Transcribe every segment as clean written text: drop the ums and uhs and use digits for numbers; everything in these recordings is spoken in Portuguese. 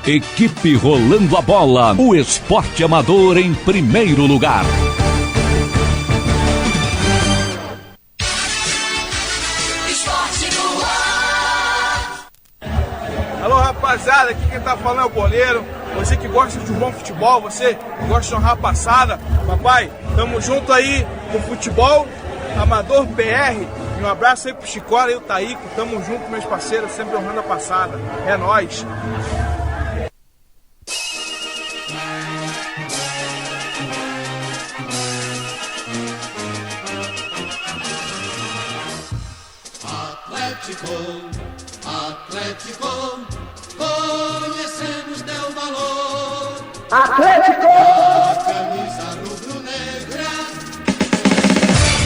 Equipe Rolando a Bola, o esporte amador em primeiro lugar. Alô, rapaziada, aqui quem tá falando é o Boleiro. Você que gosta de um bom futebol, você que gosta de honrar a passada, papai, tamo junto aí no futebol amador PR. E um abraço aí pro Chicora e o Taíco, tamo junto, meus parceiros, sempre honrando a passada. É nóis. Atlético, conhecemos teu valor. Atlético! A camisa rubro-negra.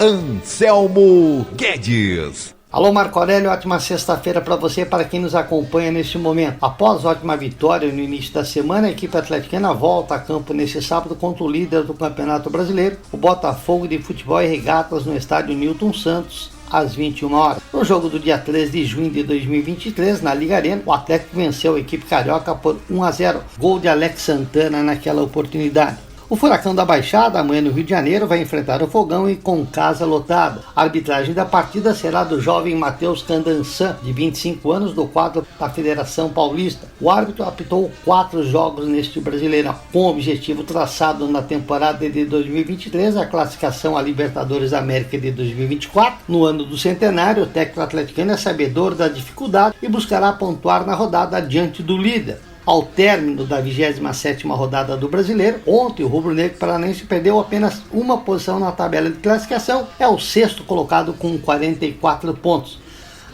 Anselmo Guedes. Alô Marco Aurélio, ótima sexta-feira para você e para quem nos acompanha neste momento. Após ótima vitória no início da semana, a equipe atleticana volta a campo nesse sábado contra o líder do Campeonato Brasileiro, o Botafogo de Futebol e Regatas, no estádio Newton Santos, às 21 horas. No jogo do dia 3 de junho de 2023, na Liga Arena, o Atlético venceu a equipe carioca por 1-0, gol de Alex Santana naquela oportunidade. O Furacão da Baixada, amanhã no Rio de Janeiro, vai enfrentar o Fogão e com casa lotada. A arbitragem da partida será do jovem Matheus Candançan, de 25 anos, do quadro da Federação Paulista. O árbitro apitou 4 jogos neste Brasileirão, com o objetivo traçado na temporada de 2023, a classificação à Libertadores América de 2024. No ano do centenário, o técnico atleticano é sabedor da dificuldade e buscará pontuar na rodada diante do líder. Ao término da 27ª rodada do Brasileiro, ontem o rubro-negro paranense perdeu apenas uma posição na tabela de classificação, é o 6º colocado com 44 pontos.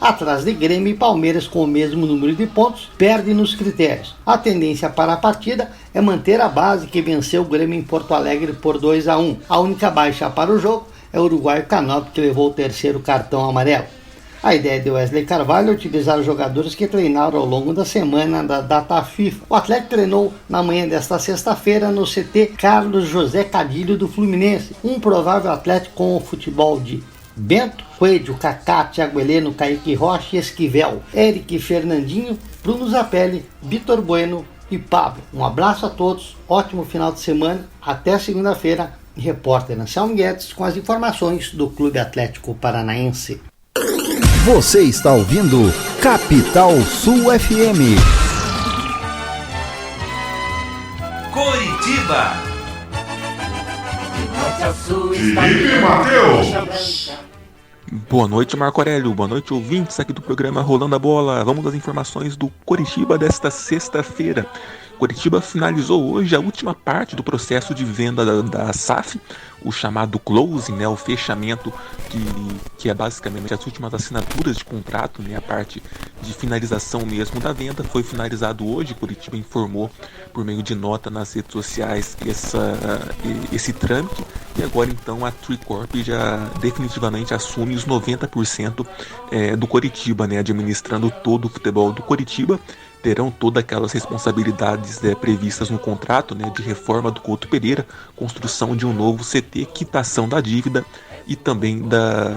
Atrás de Grêmio e Palmeiras com o mesmo número de pontos, perde nos critérios. A tendência para a partida é manter a base que venceu o Grêmio em Porto Alegre por 2-1. A única baixa para o jogo é o uruguaio Canop, que levou o 3º cartão amarelo. A ideia de Wesley Carvalho é utilizar os jogadores que treinaram ao longo da semana da data FIFA. O Atlético treinou na manhã desta sexta-feira no CT Carlos José Cadilho do Fluminense, um provável Atlético com o futebol de Bento, Coelho, Kaká, Thiago Heleno, Kaique Rocha e Esquivel, Eric Fernandinho, Bruno Zapelli, Vitor Bueno e Pablo. Um abraço a todos, ótimo final de semana, até segunda-feira. Repórter Anselmo Guedes com as informações do Clube Atlético Paranaense. Você está ouvindo Capital Sul FM. Coritiba. Felipe Mateus. Boa noite, Marco Aurélio. Boa noite, ouvintes aqui do programa Rolando a Bola. Vamos às informações do Coritiba desta sexta-feira. Coritiba finalizou hoje a última parte do processo de venda da SAF, o chamado closing, né, o fechamento, que é basicamente as últimas assinaturas de contrato, né, a parte de finalização mesmo da venda. Foi finalizado hoje. Coritiba informou por meio de nota nas redes sociais esse trâmite, e agora então a Tricorp já definitivamente assume os 90% do Coritiba, né, administrando todo o futebol do Coritiba. Terão todas aquelas responsabilidades previstas no contrato, né, de reforma do Couto Pereira, construção de um novo CT, quitação da dívida e também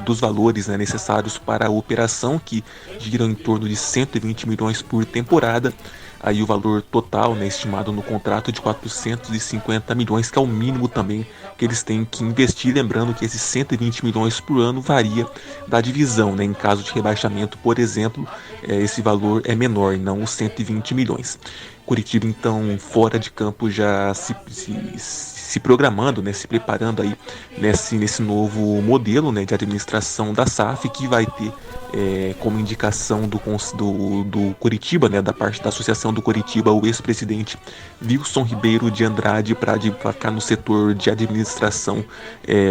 dos valores, né, necessários para a operação, que giram em torno de 120 milhões por temporada. Aí o valor total, né, estimado no contrato de 450 milhões, que é o mínimo também que eles têm que investir. Lembrando que esses 120 milhões por ano varia da divisão, né? Em caso de rebaixamento, por exemplo, esse valor é menor, não os 120 milhões. Coritiba, então, fora de campo, já se programando, né, se preparando aí nesse novo modelo, né, de administração da SAF, que vai ter como indicação do Coritiba, né, da parte da Associação do Coritiba, o ex-presidente Wilson Ribeiro de Andrade, para ficar no setor de administração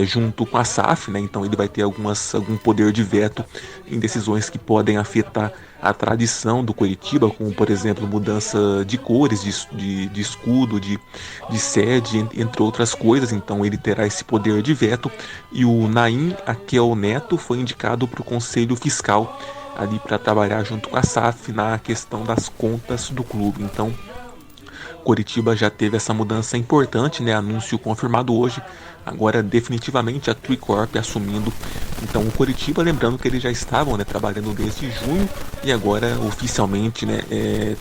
junto com a SAF, né? Então ele vai ter algum poder de veto em decisões que podem afetar a tradição do Coritiba, como por exemplo mudança de cores, de escudo, de sede, entre outras coisas. Então ele terá esse poder de veto. E o Naim Akel Neto foi indicado para o Conselho Fiscal ali para trabalhar junto com a SAF na questão das contas do clube. Então Coritiba já teve essa mudança importante, né? Anúncio confirmado hoje. Agora definitivamente a Tricorp assumindo. Então o Coritiba, lembrando que eles já estavam, né, trabalhando desde junho e agora oficialmente, né,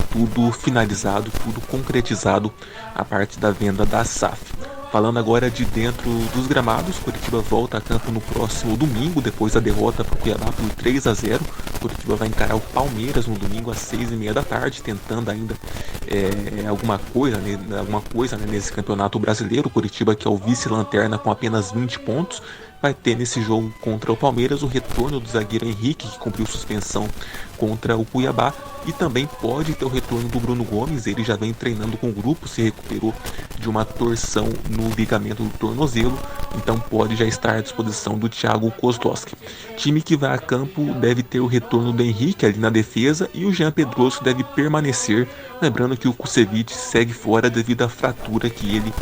tudo finalizado, tudo concretizado a parte da venda da SAF. Falando agora de dentro dos gramados, Coritiba volta a campo no próximo domingo, depois da derrota para o Cuiabá por 3-0. Coritiba vai encarar o Palmeiras no domingo às 6h30 da tarde, tentando ainda alguma coisa nesse campeonato brasileiro. Coritiba, que é o vice-lanterna com apenas 20 pontos, vai ter nesse jogo contra o Palmeiras o retorno do zagueiro Henrique, que cumpriu suspensão contra o Cuiabá, e também pode ter o retorno do Bruno Gomes. Ele já vem treinando com o grupo, se recuperou de uma torção no ligamento do tornozelo, então pode já estar à disposição do Thiago Kozlowski. Time que vai a campo deve ter o retorno do Henrique ali na defesa e o Jean Pedroso deve permanecer, lembrando que o Kusevich segue fora devido à fratura que ele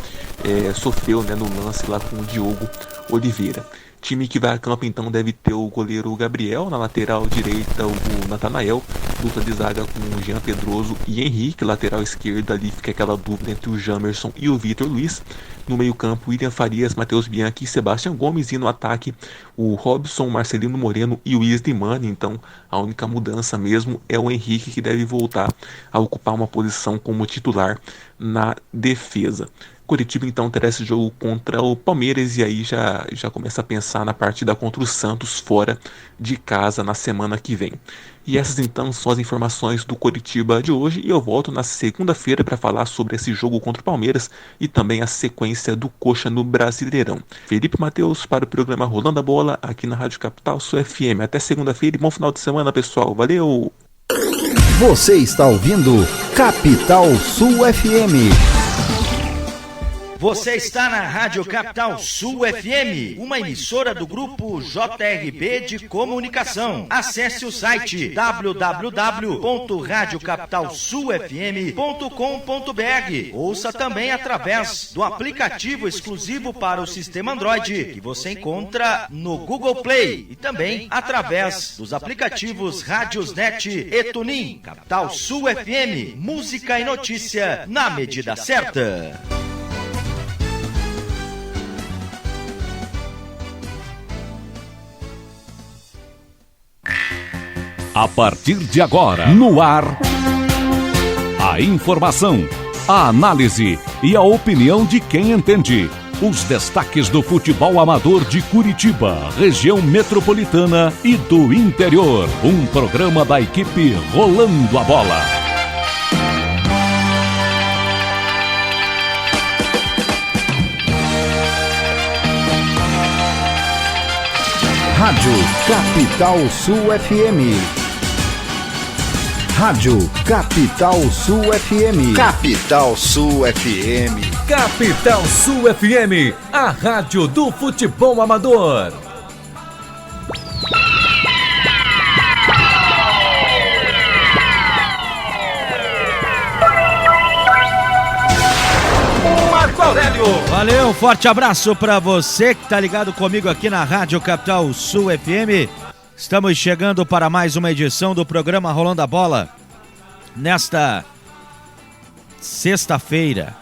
sofreu, né, no lance lá com o Diogo Oliveira. Time que vai a campo então deve ter o goleiro Gabriel, na lateral direita o Natanael, dupla de zaga com o Jean Pedroso e Henrique, lateral esquerda ali fica aquela dupla entre o Jamerson e o Vitor Luiz. No meio campo, William Farias, Matheus Bianchi e Sebastião Gomes, e no ataque o Robson, Marcelino Moreno e o Islimani. Então a única mudança mesmo é o Henrique, que deve voltar a ocupar uma posição como titular na defesa. Coritiba então terá esse jogo contra o Palmeiras e aí já começa a pensar na partida contra o Santos fora de casa na semana que vem. E essas então são as informações do Coritiba de hoje, e eu volto na segunda-feira para falar sobre esse jogo contra o Palmeiras e também a sequência do Coxa no Brasileirão. Felipe Mateus para o programa Rolando a Bola aqui na Rádio Capital Sul FM. Até segunda-feira e bom final de semana, pessoal. Valeu! Você está ouvindo Capital Sul FM. Você está na Rádio Capital Sul FM, uma emissora do grupo JRB de Comunicação. Acesse o site www.radiocapitalsulfm.com.br. Ouça também através do aplicativo exclusivo para o sistema Android, que você encontra no Google Play, e também através dos aplicativos Radiosnet e Tunin. Capital Sul FM, música e notícia na medida certa. A partir de agora, no ar, a informação, a análise e a opinião de quem entende. Os destaques do futebol amador de Curitiba, região metropolitana e do interior. Um programa da equipe Rolando a Bola. Rádio Capital Sul FM. Rádio Capital Sul FM. Capital Sul FM. Capital Sul FM, a rádio do futebol amador. Marco Aurélio. Valeu, forte abraço para você que tá ligado comigo aqui na Rádio Capital Sul FM. Estamos chegando para mais uma edição do programa Rolando a Bola, nesta sexta-feira,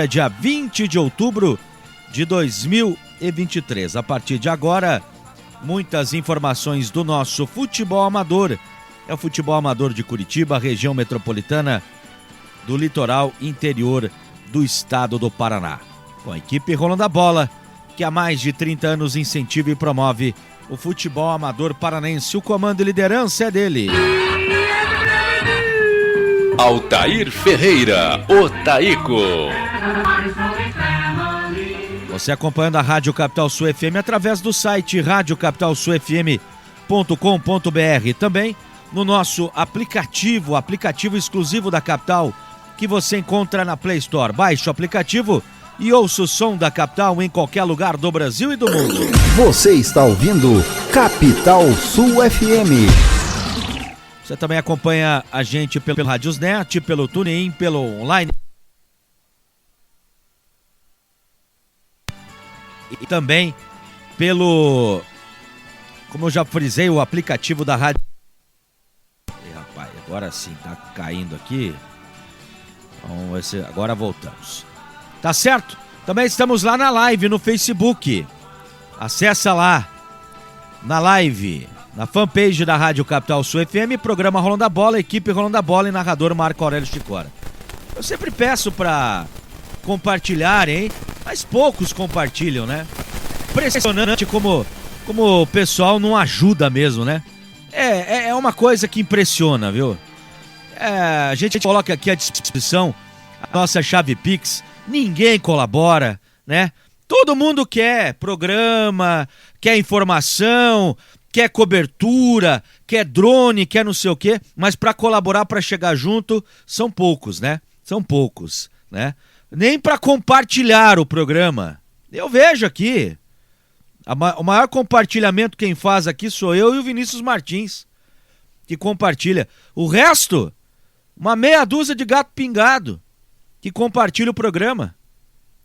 dia 20 de outubro de 2023. A partir de agora, muitas informações do nosso futebol amador. É o futebol amador de Curitiba, região metropolitana, do litoral interior do estado do Paraná. Com a equipe Rolando a Bola, que há mais de 30 anos incentiva e promove o futebol amador paranense. O comando e liderança é dele. Altair Ferreira, o Taíco. Você acompanhando a Rádio Capital Sul FM através do site radiocapitalsulfm.com.br. Também no nosso aplicativo exclusivo da Capital, que você encontra na Play Store. Baixe o aplicativo e ouça o som da Capital em qualquer lugar do Brasil e do mundo. Você está ouvindo Capital Sul FM. Você também acompanha a gente pelo Radiosnet, pelo TuneIn, pelo online. E também pelo, como eu já frisei, o aplicativo da Rádio. Rapaz, agora sim, tá caindo aqui. Vamos ver se agora voltamos. Tá certo? Também estamos lá na live no Facebook. Acessa lá na live, na fanpage da Rádio Capital Sul FM, programa Rolando a Bola, equipe Rolando a Bola e narrador Marco Aurélio Chicora. Eu sempre peço pra compartilhar, hein? Mas poucos compartilham, né? Impressionante como o pessoal não ajuda mesmo, né? É uma coisa que impressiona, viu? A gente coloca aqui à disposição a nossa chave Pix, ninguém colabora, né? Todo mundo quer programa, quer informação, quer cobertura, quer drone, quer não sei o quê, mas para colaborar, para chegar junto, são poucos, né? São poucos, né? Nem para compartilhar o programa. Eu vejo aqui, o maior compartilhamento quem faz aqui sou eu e o Vinícius Martins, que compartilha. O resto, uma meia dúzia de gato pingado que compartilha o programa.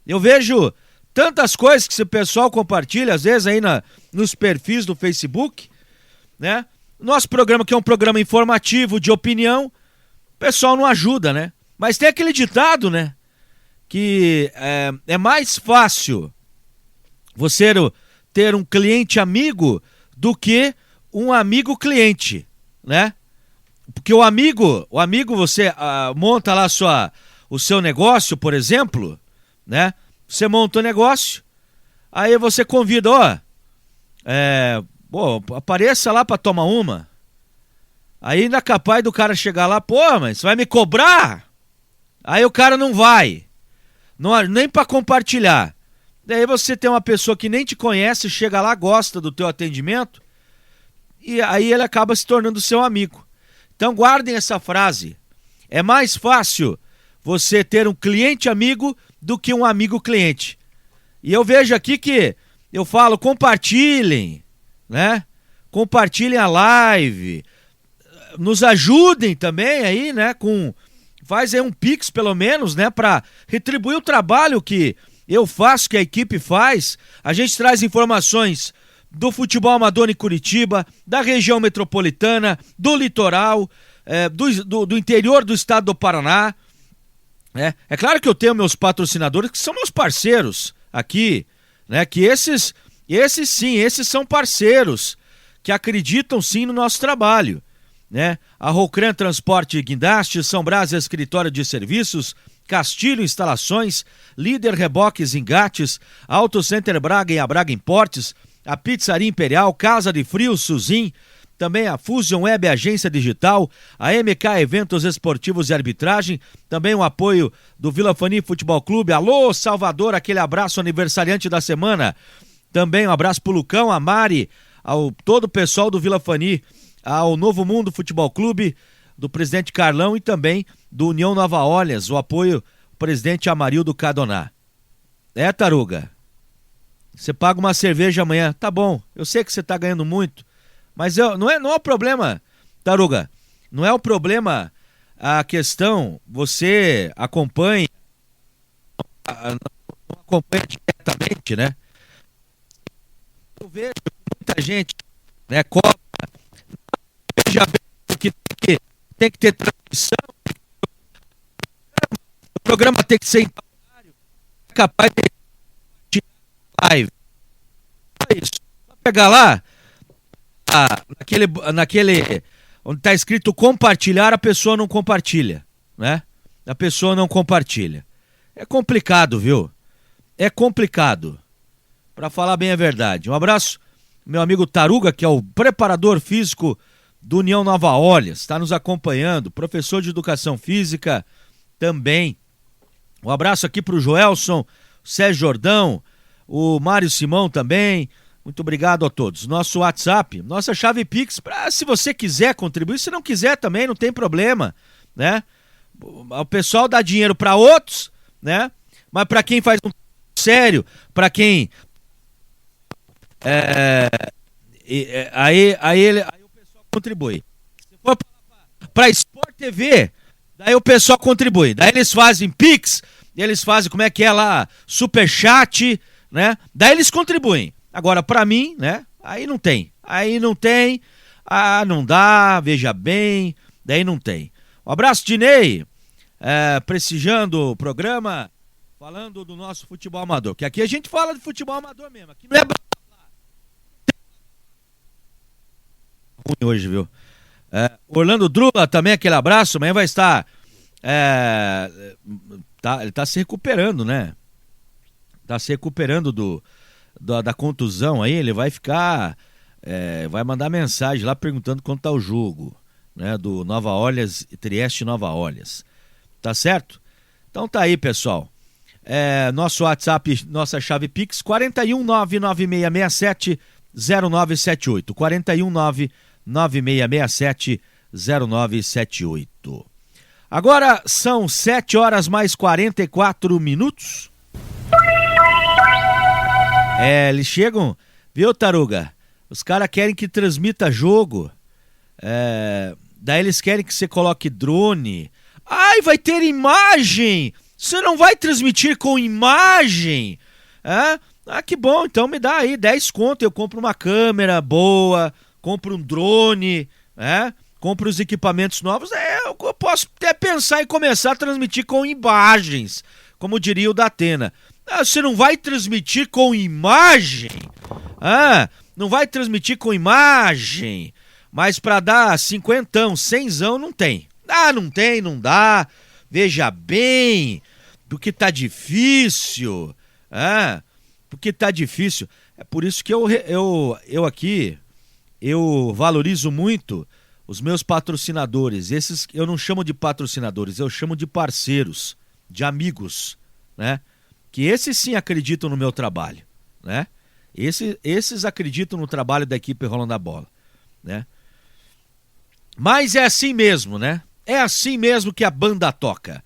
Eu vejo tantas coisas que o pessoal compartilha, às vezes aí nos perfis do Facebook, né? Nosso programa, que é um programa informativo, de opinião, o pessoal não ajuda, né? Mas tem aquele ditado, né? Que é mais fácil você ter um cliente amigo do que um amigo cliente, né? Porque o amigo você monta lá o seu negócio, por exemplo, né? Você monta o negócio, aí você convida, apareça lá pra tomar uma. Aí ainda é capaz do cara chegar lá, mas você vai me cobrar? Aí o cara não vai, nem pra compartilhar. Daí você tem uma pessoa que nem te conhece, chega lá, gosta do teu atendimento, e aí ele acaba se tornando seu amigo. Então guardem essa frase. É mais fácil você ter um cliente amigo do que um amigo cliente. E eu vejo aqui que eu falo, compartilhem, né? Compartilhem a live. Nos ajudem também aí, né? Faz aí um Pix pelo menos, né? Para retribuir o trabalho que eu faço, que a equipe faz. A gente traz informações do futebol amador em Curitiba, da região metropolitana, do litoral, do interior do estado do Paraná. É claro que eu tenho meus patrocinadores, que são meus parceiros aqui, né? Que esses são parceiros que acreditam sim no nosso trabalho, né? A Rocran Transporte e Guindaste, São Brás Escritório de Serviços, Castilho Instalações, Líder Reboques Engates, Auto Center Braga e a Braga Importes, a Pizzaria Imperial, Casa de Frio, Suzin, também a Fusion Web Agência Digital, a MK Eventos Esportivos e Arbitragem, também o apoio do Vila Fani Futebol Clube. Alô, Salvador, aquele abraço aniversariante da semana. Também um abraço pro Lucão, a Mari, ao todo o pessoal do Vila Fani, ao Novo Mundo Futebol Clube, do presidente Carlão e também do União Nova Olhas, o apoio do presidente Amarildo Cadoná. Taruga, você paga uma cerveja amanhã, tá bom, eu sei que você tá ganhando muito, mas não é o problema, Taruga, não é o problema a questão, você acompanha diretamente, né? Eu vejo muita gente, né, cobra, veja bem que tem que ter transmissão, o programa tem que ser em horário, é capaz de tirar live. É isso. Pegar lá, naquele onde está escrito compartilhar, a pessoa não compartilha, né? A pessoa não compartilha. É complicado, viu? É complicado. Para falar bem a verdade. Um abraço, meu amigo Taruga, que é o preparador físico do União Nova Olhas, está nos acompanhando, professor de educação física também. Um abraço aqui para o Joelson, Sérgio Jordão, o Mário Simão também. Muito obrigado a todos. Nosso WhatsApp, nossa chave Pix, se você quiser contribuir, se não quiser também, não tem problema, né? O pessoal dá dinheiro para outros, né? Mas para quem faz um sério, para quem aí o pessoal contribui. Se for para Sport TV, daí o pessoal contribui. Daí eles fazem Pix, eles fazem, como é que é lá, Superchat, né? Daí eles contribuem. Agora, para mim, né? Aí não tem. Não dá, veja bem, daí não tem. Um abraço, Dinei. prestigiando o programa, falando do nosso futebol amador, que aqui a gente fala de futebol amador mesmo, aqui não é ruim hoje, viu? Orlando Drula também, aquele abraço, amanhã vai estar ele tá se recuperando, né? Tá se recuperando da contusão aí, ele vai ficar vai mandar mensagem lá perguntando quanto tá o jogo, né, do Nova Orleans, Trieste Nova Orleans, tá certo? Então tá aí, pessoal, nosso WhatsApp, nossa chave Pix, 41996670978, 41996670978. Agora são 7h mais 44 minutos. Eles chegam, viu, Taruga? Os caras querem que transmita jogo. Daí eles querem que você coloque drone. Ai, vai ter imagem! Você não vai transmitir com imagem? Que bom, então me dá aí 10 conto. Eu compro uma câmera boa, compro um drone, compro os equipamentos novos. Eu posso até pensar em começar a transmitir com imagens, como diria o Datena. Você não vai transmitir com imagem? Não vai transmitir com imagem? Mas para dar 50, 100 não tem. Não tem, não dá. Veja bem, porque tá difícil. Porque tá difícil. É por isso que eu aqui, eu valorizo muito os meus patrocinadores. Esses eu não chamo de patrocinadores, eu chamo de parceiros, de amigos, né? Que esses sim acreditam no meu trabalho, né? Esses acreditam no trabalho da equipe Rolando a Bola, né? Mas é assim mesmo, né? É assim mesmo que a banda toca.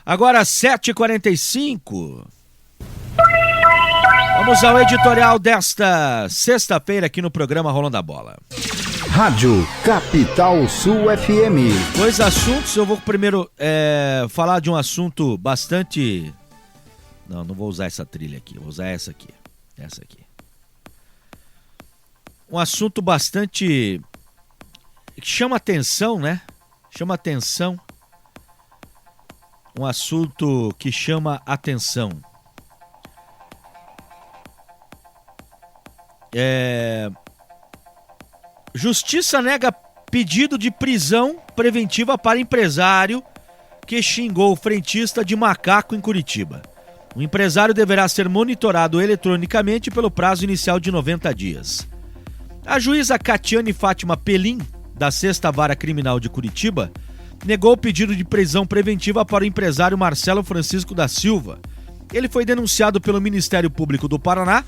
Agora 7h45. Vamos ao editorial desta sexta-feira aqui no programa Rolando a Bola. Rádio Capital Sul FM. 2 assuntos, eu vou primeiro falar de um assunto bastante... Não vou usar essa trilha aqui, vou usar essa aqui. Essa aqui. Um assunto bastante... que chama atenção, né? Chama atenção. Um assunto que chama atenção. Justiça nega pedido de prisão preventiva para empresário que xingou o frentista de macaco em Curitiba. O empresário deverá ser monitorado eletronicamente pelo prazo inicial de 90 dias. A juíza Catiane Fátima Pelim, da 6ª Vara Criminal de Curitiba, negou o pedido de prisão preventiva para o empresário Marcelo Francisco da Silva. Ele foi denunciado pelo Ministério Público do Paraná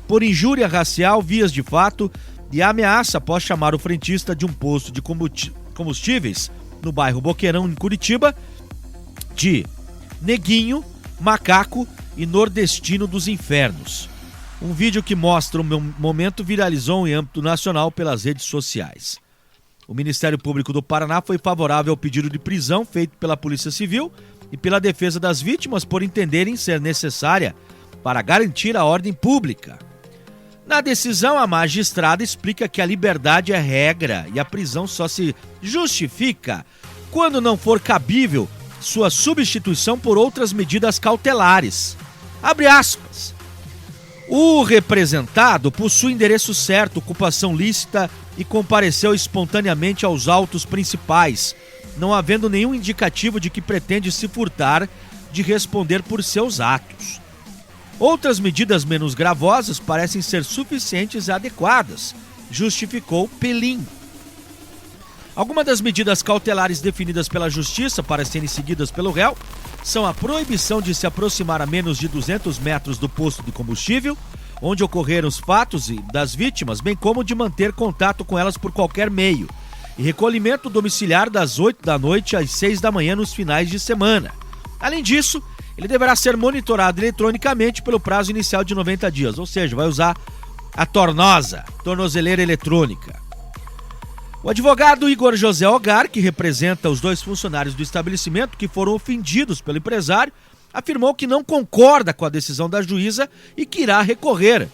por injúria racial, vias de fato e ameaça após chamar o frentista de um posto de combustíveis no bairro Boqueirão, em Curitiba, de neguinho, macaco e nordestino dos infernos. Um vídeo que mostra o momento viralizou em âmbito nacional pelas redes sociais. O Ministério Público do Paraná foi favorável ao pedido de prisão feito pela Polícia Civil e pela defesa das vítimas por entenderem ser necessária para garantir a ordem pública. Na decisão, a magistrada explica que a liberdade é regra e a prisão só se justifica quando não for cabível sua substituição por outras medidas cautelares. Abre aspas. O representado possui endereço certo, ocupação lícita e compareceu espontaneamente aos autos principais, não havendo nenhum indicativo de que pretende se furtar de responder por seus atos. Outras medidas menos gravosas parecem ser suficientes e adequadas, justificou Pelim. Algumas das medidas cautelares definidas pela Justiça para serem seguidas pelo réu são a proibição de se aproximar a menos de 200 metros do posto de combustível, onde ocorreram os fatos das vítimas, bem como de manter contato com elas por qualquer meio, e recolhimento domiciliar das 8 da noite às 6 da manhã nos finais de semana. Além disso, ele deverá ser monitorado eletronicamente pelo prazo inicial de 90 dias, ou seja, vai usar a tornozeleira eletrônica. O advogado Igor José Ogar, que representa os 2 funcionários do estabelecimento que foram ofendidos pelo empresário, afirmou que não concorda com a decisão da juíza e que irá recorrer.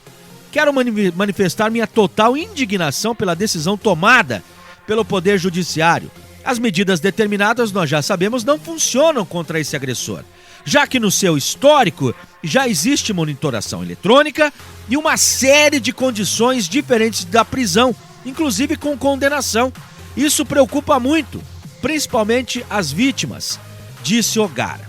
Quero manifestar minha total indignação pela decisão tomada pelo Poder Judiciário. As medidas determinadas, nós já sabemos, não funcionam contra esse agressor, já que no seu histórico já existe monitoração eletrônica e uma série de condições diferentes da prisão, inclusive com condenação. Isso preocupa muito, principalmente as vítimas, disse O'Gara.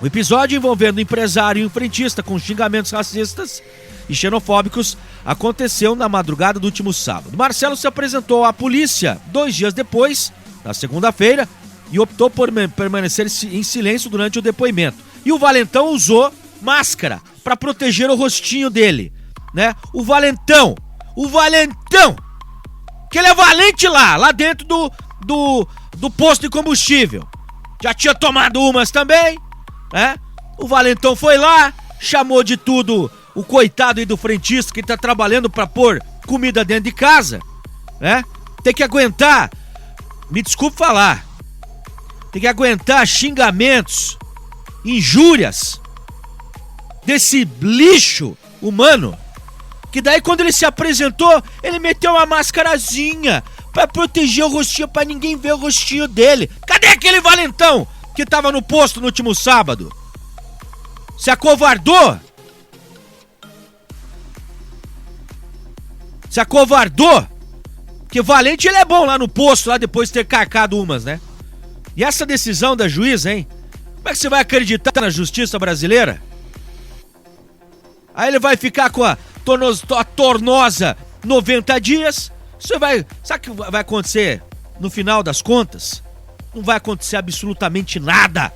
O episódio envolvendo um empresário e um frentista com xingamentos racistas e xenofóbicos aconteceu na madrugada do último sábado. Marcelo se apresentou à polícia 2 dias depois, na segunda-feira, e optou por permanecer em silêncio durante o depoimento. E o valentão usou máscara para proteger o rostinho dele, né? O valentão, que ele é valente lá dentro do posto de combustível. Já tinha tomado umas também, né? O valentão foi lá, chamou de tudo o coitado aí do frentista que tá trabalhando pra pôr comida dentro de casa, né? Tem que aguentar, me desculpe falar, tem que aguentar xingamentos, injúrias desse lixo humano, que daí quando ele se apresentou, ele meteu uma mascarazinha pra proteger o rostinho, pra ninguém ver o rostinho dele. Cadê aquele valentão que tava no posto no último sábado? Se acovardou? Se acovardou? Porque valente ele é bom lá no posto, lá depois de ter carcado umas, né? E essa decisão da juíza, hein? Como é que você vai acreditar na justiça brasileira? Aí ele vai ficar com a tornosa 90 dias. Sabe o que vai acontecer no final das contas? Não vai acontecer absolutamente nada.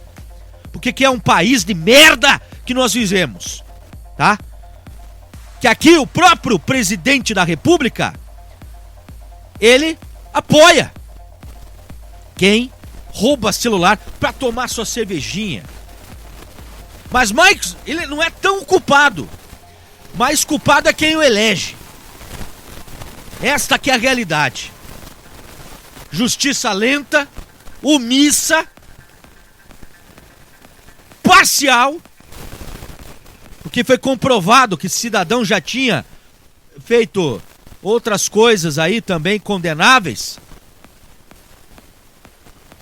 Porque que é um país de merda que nós vivemos, tá? Que aqui o próprio presidente da República, ele apoia quem rouba celular pra tomar sua cervejinha. Mas mais, ele não é tão culpado. Mais culpado é quem o elege. Esta que é a realidade. Justiça lenta, omissa, parcial, porque foi comprovado que esse cidadão já tinha feito outras coisas aí também condenáveis.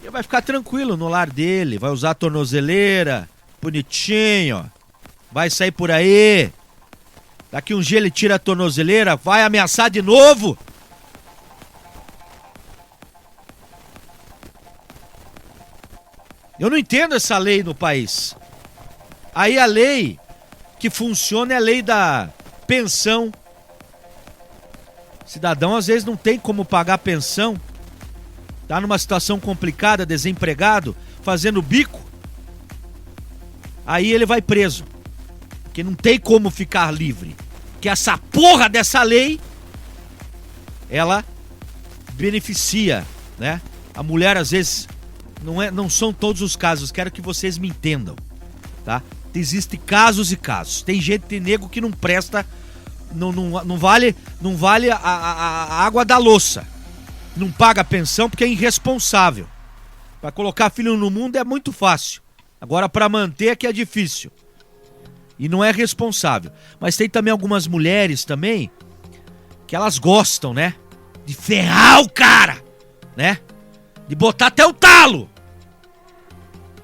Ele vai ficar tranquilo no lar dele, vai usar a tornozeleira, bonitinho, vai sair por aí. Daqui um dia ele tira a tornozeleira, vai ameaçar de novo. Eu não entendo essa lei no país. Aí a lei que funciona é a lei da pensão. Cidadão às vezes não tem como pagar pensão. Tá numa situação complicada, desempregado, fazendo bico. Aí ele vai preso. Porque não tem como ficar livre. Que essa porra dessa lei, ela beneficia, né? A mulher às vezes, não são todos os casos, quero que vocês me entendam, tá? Existem casos e casos. Tem gente, tem nego que não presta, não vale a água da louça. Não paga pensão porque é irresponsável. Para colocar filho no mundo é muito fácil. Agora para manter é que é difícil. E não é responsável. Mas tem também algumas mulheres também que elas gostam, né? De ferrar o cara, né? De botar até o talo.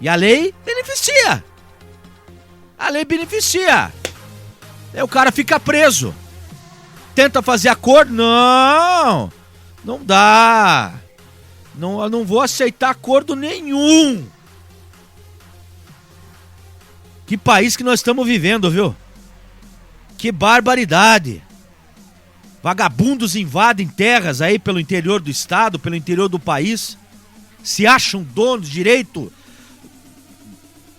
E a lei beneficia. A lei beneficia. Aí o cara fica preso. Tenta fazer acordo? Não. Não dá. Não, eu não vou aceitar acordo nenhum. Que país que nós estamos vivendo, viu? Que barbaridade. Vagabundos invadem terras aí pelo interior do estado, pelo interior do país. Se acham donos, direito.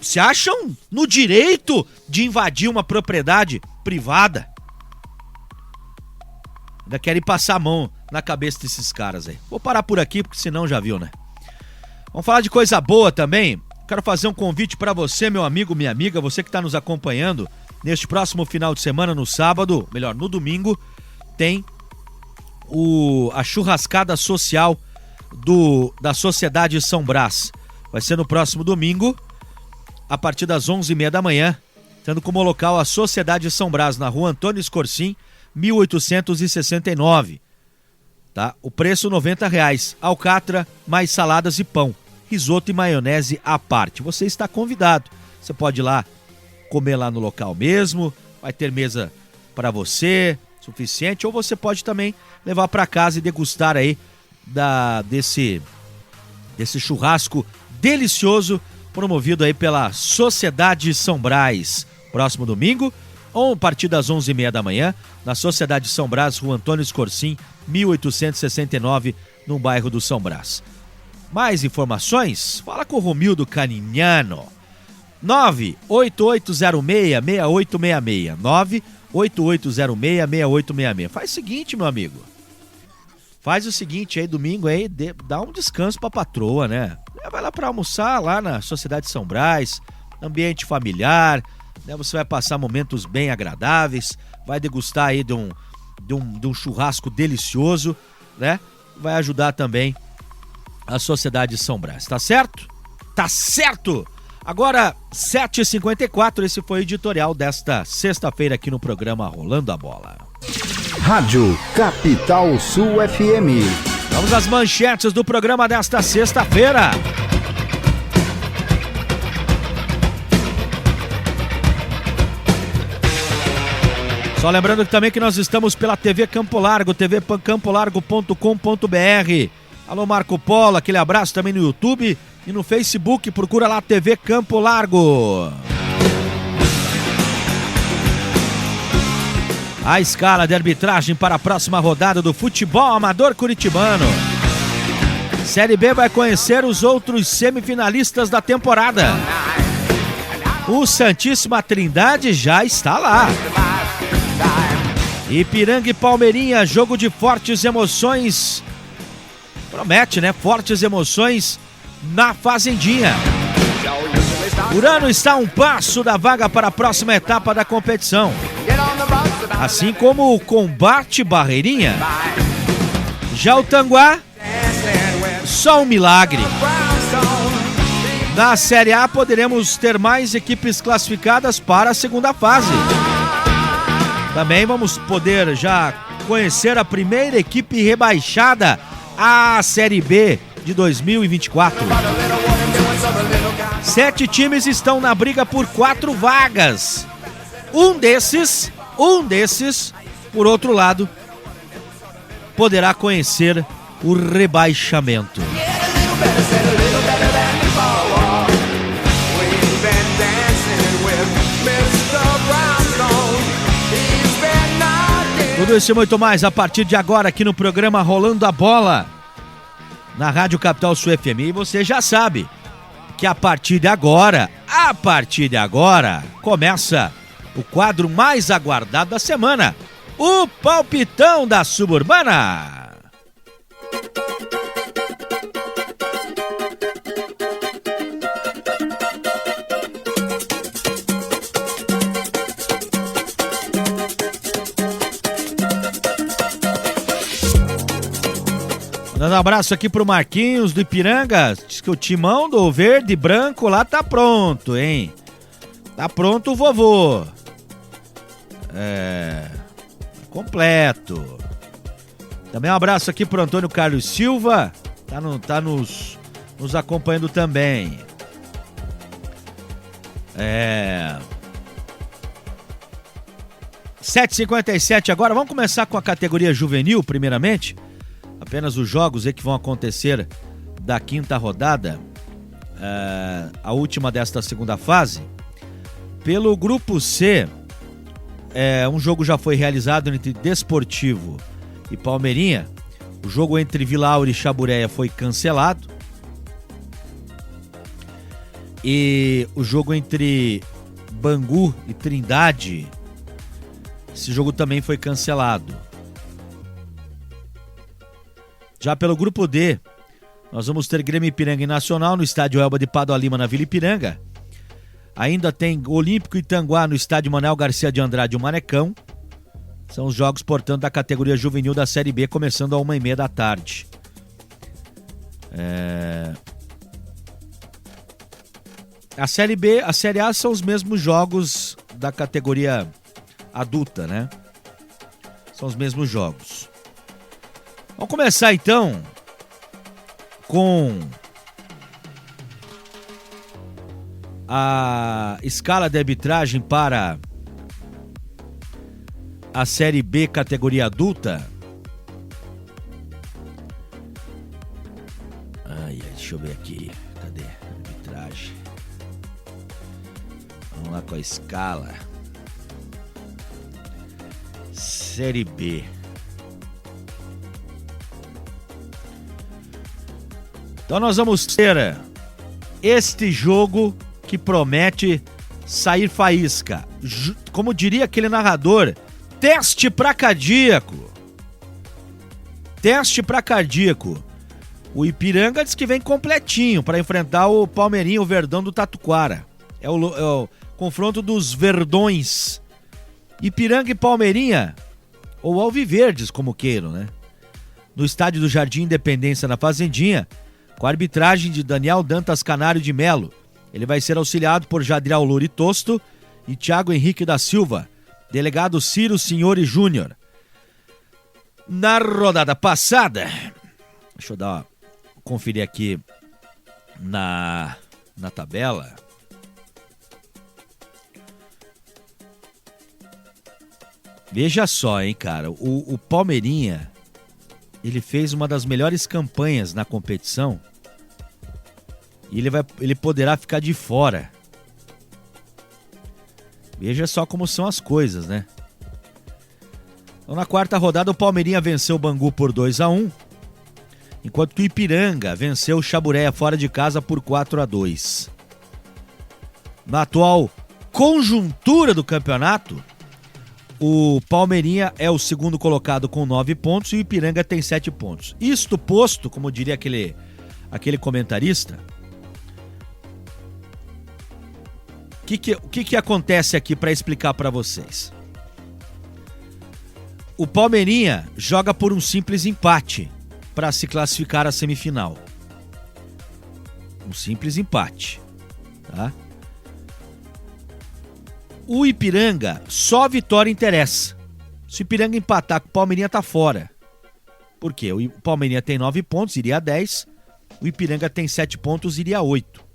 Se acham no direito de invadir uma propriedade privada. Ainda querem passar a mão na cabeça desses caras aí. Vou parar por aqui, porque senão já viu, né? Vamos falar de coisa boa também. Quero fazer um convite para você, meu amigo, minha amiga, você que está nos acompanhando neste próximo final de semana, no sábado, melhor, no domingo, tem a churrascada social da Sociedade São Brás. Vai ser no próximo domingo, a partir das 11h30 da manhã, tendo como local a Sociedade São Brás, na rua Antônio Escorcim, 1869. tá? O preço R$90, alcatra, mais saladas e pão, risoto e maionese à parte. Você está convidado, você pode ir lá comer lá no local mesmo, vai ter mesa para você, suficiente, ou você pode também levar para casa e degustar aí desse churrasco delicioso promovido aí pela Sociedade São Brás. Próximo domingo, ou a partir das 11h30 da manhã, na Sociedade São Brás, Rua Antônio Escorcim, 1869, no bairro do São Brás. Mais informações? Fala com o Romildo Canignano. 98806-6866. 98806-6866. Faz o seguinte, meu amigo. Faz o seguinte aí, domingo aí, dá um descanso pra patroa, né? Vai lá pra almoçar lá na Sociedade São Brás, ambiente familiar, né? Você vai passar momentos bem agradáveis, vai degustar aí de um churrasco delicioso, né? Vai ajudar também a Sociedade São Brás, tá certo? Tá certo! Agora, 7h54, esse foi o editorial desta sexta-feira aqui no programa Rolando a Bola. Rádio Capital Sul FM. Vamos às manchetes do programa desta sexta-feira. Só lembrando também que nós estamos pela TV Campo Largo, tvcampolargo.com.br. Alô Marco Polo, aquele abraço também no YouTube e no Facebook, procura lá TV Campo Largo. A escala de arbitragem para a próxima rodada do futebol amador curitibano. Série B vai conhecer os outros semifinalistas da temporada. O Santíssima Trindade já está lá. Ipiranga e Palmeirinha, jogo de fortes emoções. Promete, né? Fortes emoções na Fazendinha. Urano está a um passo da vaga para a próxima etapa da competição. Assim como o Combate Barreirinha. Já o Tanguá, só um milagre. Na Série A poderemos ter mais equipes classificadas para a segunda fase. Também vamos poder já conhecer a primeira equipe rebaixada à Série B de 2024. 7 times estão na briga por 4 vagas. Um desses, por outro lado, poderá conhecer o rebaixamento. Tudo isso e muito mais a partir de agora aqui no programa Rolando a Bola, na Rádio Capital Sul FM. E você já sabe que a partir de agora, começa o quadro mais aguardado da semana, o Palpitão da Suburbana. Dando um abraço aqui pro Marquinhos do Ipiranga. Diz que o timão do verde e branco lá tá pronto, hein? Tá pronto o vovô. Completo. Também um abraço aqui pro Antônio Carlos Silva. Tá nos acompanhando também. 7h57 agora. Vamos começar com a categoria juvenil, primeiramente. Apenas os jogos aí que vão acontecer da quinta rodada, a última desta segunda fase. Pelo grupo C, um jogo já foi realizado entre Desportivo e Palmeirinha. O jogo entre Vila Aura e Chabureia foi cancelado. E o jogo entre Bangu e Trindade, esse jogo também foi cancelado. Já pelo grupo D, nós vamos ter Grêmio Ipiranga e Nacional no estádio Elba de Padua Lima, na Vila Ipiranga. Ainda tem Olímpico e Tanguá no estádio Manuel Garcia de Andrade e o Manecão. São os jogos, portanto, da categoria juvenil da Série B, começando às 1h30 da tarde. A Série B, a Série A são os mesmos jogos da categoria adulta, né? São os mesmos jogos. Vamos começar então com a escala de arbitragem para a Série B categoria adulta. Deixa eu ver aqui. Cadê a arbitragem? Vamos lá com a escala. Série B. Então nós vamos ter este jogo que promete sair faísca. Como diria aquele narrador, teste pra cardíaco. Teste pra cardíaco. O Ipiranga diz que vem completinho para enfrentar o Palmeirinho, o Verdão do Tatuquara. É o confronto dos Verdões. Ipiranga e Palmeirinha, ou Alviverdes, como queiram, né? No estádio do Jardim Independência, na Fazendinha, com a arbitragem de Daniel Dantas Canário de Melo. Ele vai ser auxiliado por Jadriel Luri Tosto e Thiago Henrique da Silva, delegado Ciro Senhori Júnior. Na rodada passada, deixa eu conferir aqui na tabela. Veja só, hein, cara, o Palmeirinha, ele fez uma das melhores campanhas na competição e ele poderá ficar de fora. Veja só como são as coisas, né? Então, na quarta rodada, o Palmeirinha venceu o Bangu por 2-1, enquanto que o Ipiranga venceu o Chabureia fora de casa por 4-2. Na atual conjuntura do campeonato, o Palmeirinha é o segundo colocado com 9 pontos e o Ipiranga tem 7 pontos. Isto posto, como diria aquele comentarista, o que acontece aqui para explicar para vocês? O Palmeirinha joga por um simples empate para se classificar à semifinal. Um simples empate, tá? O Ipiranga, só a vitória interessa. Se o Ipiranga empatar com o Palmeirinha, tá fora. Por quê? O Palmeirinha tem 9 pontos, iria a 10. O Ipiranga tem 7 pontos, iria a 8.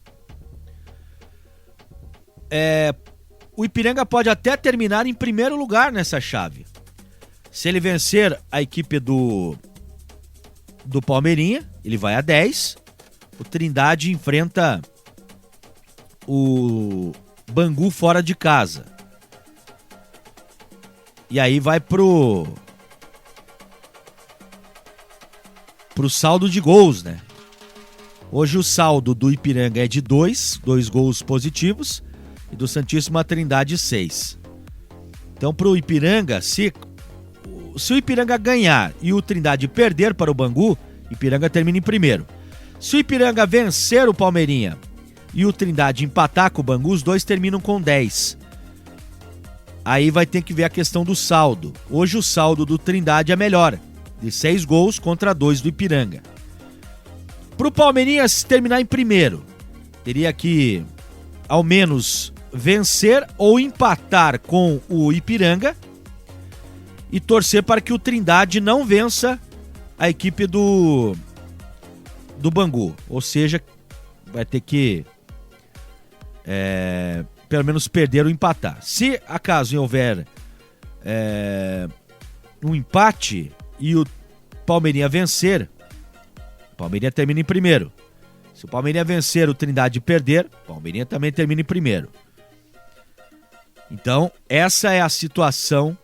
O Ipiranga pode até terminar em primeiro lugar nessa chave. Se ele vencer a equipe do Palmeirinha, ele vai a 10. O Trindade enfrenta o Bangu fora de casa. E aí vai pro saldo de gols, né? Hoje o saldo do Ipiranga é de 2 gols positivos, e do Santíssima Trindade 6. Então pro Ipiranga, se o Ipiranga ganhar e o Trindade perder para o Bangu, Ipiranga termina em primeiro. Se o Ipiranga vencer o Palmeirinha e o Trindade empatar com o Bangu, os dois terminam com 10. Aí vai ter que ver a questão do saldo. Hoje o saldo do Trindade é melhor, de 6 gols contra 2 do Ipiranga. Pro Palmeirinha se terminar em primeiro, teria que ao menos vencer ou empatar com o Ipiranga e torcer para que o Trindade não vença a equipe do Bangu. Ou seja, vai ter que pelo menos perder ou empatar. Se acaso houver um empate e o Palmeirinha vencer, o Palmeirinha termina em primeiro. Se o Palmeirinha vencer, o Trindade perder, o Palmeirinha também termina em primeiro. Então, essa é a situação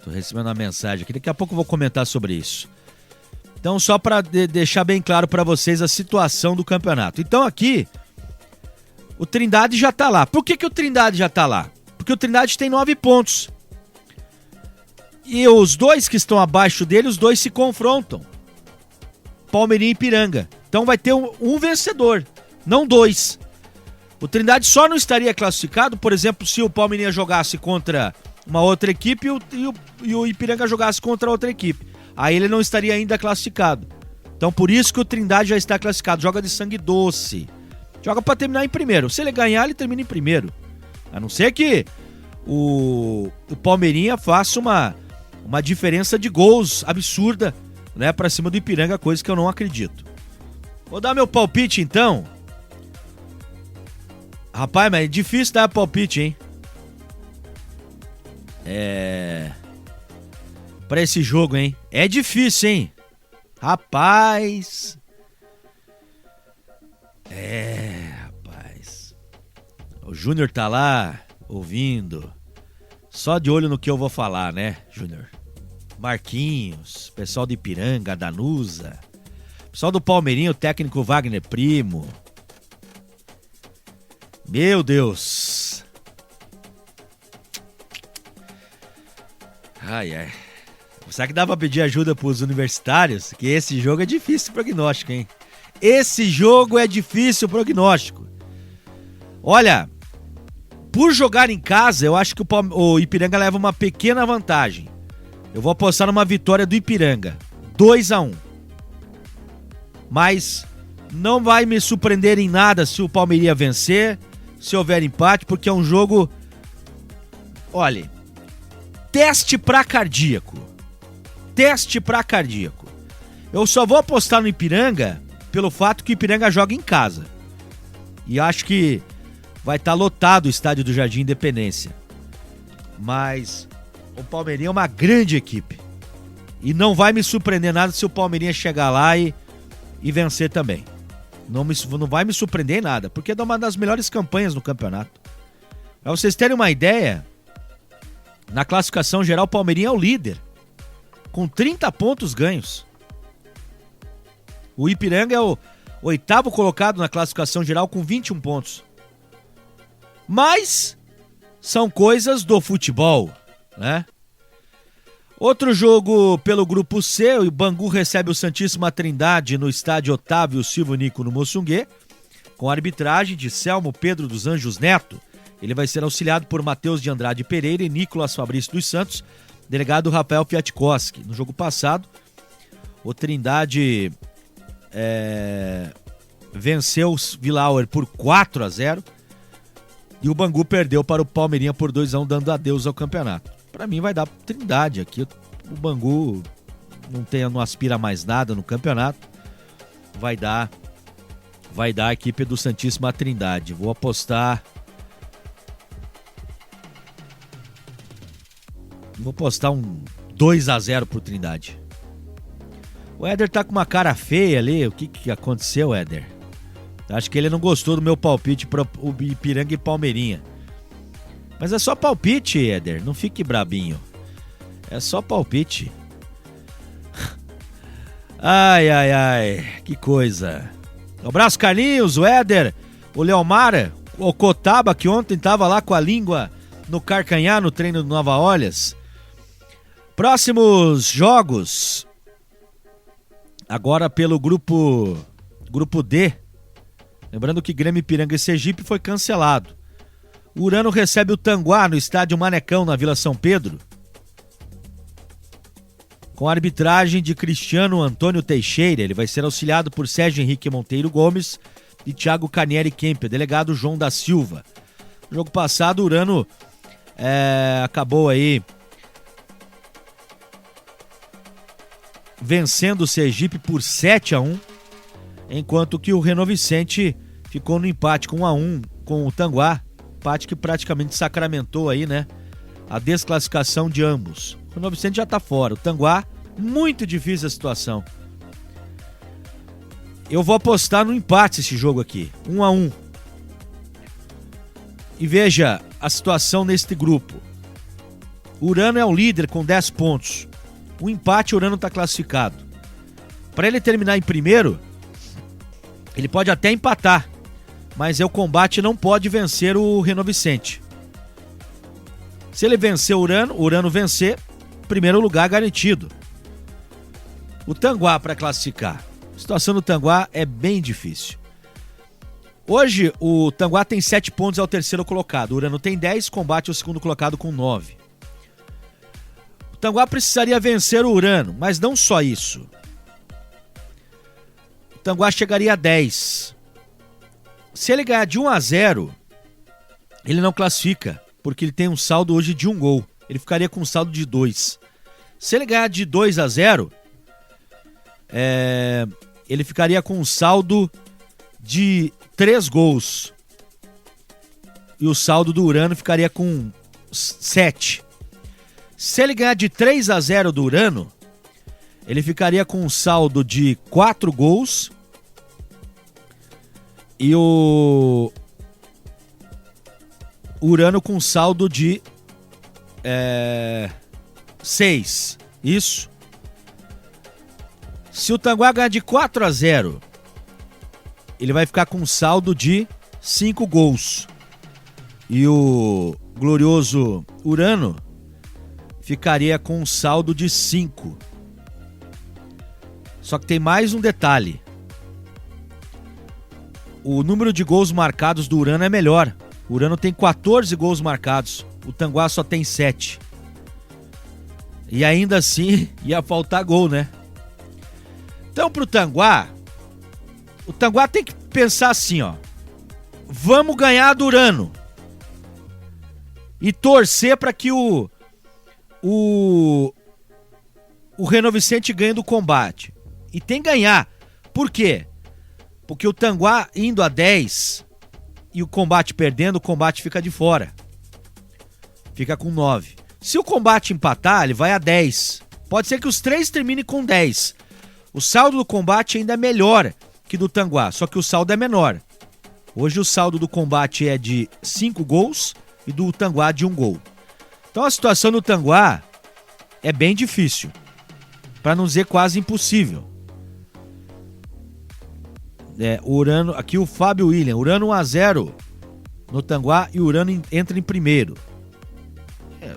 tô recebendo uma mensagem aqui, daqui a pouco eu vou comentar sobre isso. Então, só para deixar bem claro para vocês a situação do campeonato. Então, aqui, o Trindade já tá lá. Por que o Trindade já tá lá? Porque o Trindade tem 9 pontos. E os dois que estão abaixo dele, os dois se confrontam. Palmeirinha e Ipiranga. Então vai ter um vencedor, não 2. O Trindade só não estaria classificado, por exemplo, se o Palmeirinha jogasse contra uma outra equipe e o Ipiranga jogasse contra outra equipe. Aí ele não estaria ainda classificado. Então por isso que o Trindade já está classificado. Joga de sangue doce. Joga para terminar em primeiro. Se ele ganhar, ele termina em primeiro. A não ser que o Palmeirinha faça uma diferença de gols absurda, né, para cima do Ipiranga, coisa que eu não acredito. Vou dar meu palpite então. Rapaz, mas é difícil dar palpite, hein? Pra esse jogo, hein? É difícil, hein? Rapaz. Rapaz. O Júnior tá lá ouvindo. Só de olho no que eu vou falar, né, Júnior? Marquinhos, pessoal de Ipiranga, Danusa, pessoal do Palmeirinho, o técnico Wagner Primo. Meu Deus. Ai. Será que dá pra pedir ajuda pros universitários? Que esse jogo é difícil o prognóstico, hein? Esse jogo é difícil o prognóstico. Olha, por jogar em casa, eu acho que o Ipiranga leva uma pequena vantagem. Eu vou apostar numa vitória do Ipiranga. 2-1. Mas não vai me surpreender em nada se o Palmeirinha vencer, se houver empate, porque é um jogo... Olha, teste pra cardíaco. Teste pra cardíaco. Eu só vou apostar no Ipiranga pelo fato que o Ipiranga joga em casa. E acho que vai estar lotado o estádio do Jardim Independência. Mas o Palmeirinha é uma grande equipe. E não vai me surpreender nada se o Palmeirinha chegar lá e vencer também. Não vai me surpreender em nada, porque é uma das melhores campanhas no campeonato. Pra vocês terem uma ideia, na classificação geral, o Palmeirinha é o líder, com 30 pontos ganhos. O Ipiranga é o 8º colocado na classificação geral com 21 pontos. Mas são coisas do futebol, né? Outro jogo pelo grupo C, o Bangu recebe o Santíssima Trindade no estádio Otávio Silva Nico no Moçunguê, com a arbitragem de Selmo Pedro dos Anjos Neto. Ele vai ser auxiliado por Matheus de Andrade Pereira e Nicolas Fabrício dos Santos, delegado Rafael Fiatkowski. No jogo passado, o Trindade venceu o Villauer por 4-0 e o Bangu perdeu para o Palmeirinha por 2-1, dando adeus ao campeonato. Pra mim vai dar Trindade aqui. O Bangu não aspira mais nada no campeonato. Vai dar a equipe do Santíssima Trindade. Vou apostar um 2-0 pro Trindade. O Éder tá com uma cara feia ali. O que aconteceu, Éder? Acho que ele não gostou do meu palpite para o Ipiranga e Palmeirinha. Mas é só palpite, Éder. Não fique brabinho. É só palpite. Ai. Que coisa. Um abraço, Carlinhos, o Éder, o Leomar, o Cotaba, que ontem tava lá com a língua no carcanhar no treino do Nova Olhas. Próximos jogos. Agora pelo grupo D. Lembrando que Grêmio, Ipiranga e Sergipe foi cancelado. O Urano recebe o Tanguá no estádio Manecão, na Vila São Pedro, com a arbitragem de Cristiano Antônio Teixeira. Ele vai ser auxiliado por Sérgio Henrique Monteiro Gomes e Thiago Canieri Kemper, delegado João da Silva. No jogo passado, o Urano acabou aí vencendo o Sergipe por 7-1, enquanto que o Renault Vicente ficou no empate com 1-1 com o Tanguá. Empate que praticamente sacramentou aí, né, a desclassificação de ambos. O Renault Vicente já tá fora. O Tanguá, muito difícil a situação. Eu vou apostar no empate esse jogo aqui, 1-1. E veja a situação neste grupo. O Urano é o líder com 10 pontos. O empate, o Urano tá classificado. Para ele terminar em primeiro, ele pode até empatar, mas o combate não pode vencer o Renault Vicente. Se ele vencer o Urano vencer, primeiro lugar garantido. O Tanguá para classificar. A situação do Tanguá é bem difícil. Hoje o Tanguá tem 7 pontos, é o terceiro colocado. O Urano tem 10, combate o segundo colocado com 9. O Tanguá precisaria vencer o Urano, mas não só isso. Tanguá chegaria a 10. Se ele ganhar de 1-0, ele não classifica, porque ele tem um saldo hoje de 1 gol. Ele ficaria com um saldo de 2. Se ele ganhar de 2-0, ele ficaria com um saldo de 3 gols. E o saldo do Urano ficaria com 7. Se ele ganhar de 3-0 do Urano, ele ficaria com um saldo de 4 gols. E o Urano com saldo de 6. Isso. Se o Tanguá ganhar de 4-0, ele vai ficar com um saldo de 5 gols. E o glorioso Urano ficaria com um saldo de 5. Só que tem mais um detalhe. O número de gols marcados do Urano é melhor. O Urano tem 14 gols marcados. O Tanguá só tem 7. E ainda assim ia faltar gol, né? Então pro Tanguá, o Tanguá tem que pensar assim, ó. Vamos ganhar do Urano. E torcer para que o Reno Vicente ganhe do Combate. E tem que ganhar. Por quê? Porque o Tanguá indo a 10 e o Combate perdendo, o Combate fica de fora. Fica com 9. Se o Combate empatar, ele vai a 10. Pode ser que os 3 terminem com 10. O saldo do Combate ainda é melhor que do Tanguá, só que o saldo é menor. Hoje o saldo do Combate é de 5 gols e do Tanguá de 1 gol. Então a situação do Tanguá é bem difícil, para não dizer quase impossível. O Urano, aqui o Fábio William, Urano 1-0 no Tanguá e o Urano entra em primeiro.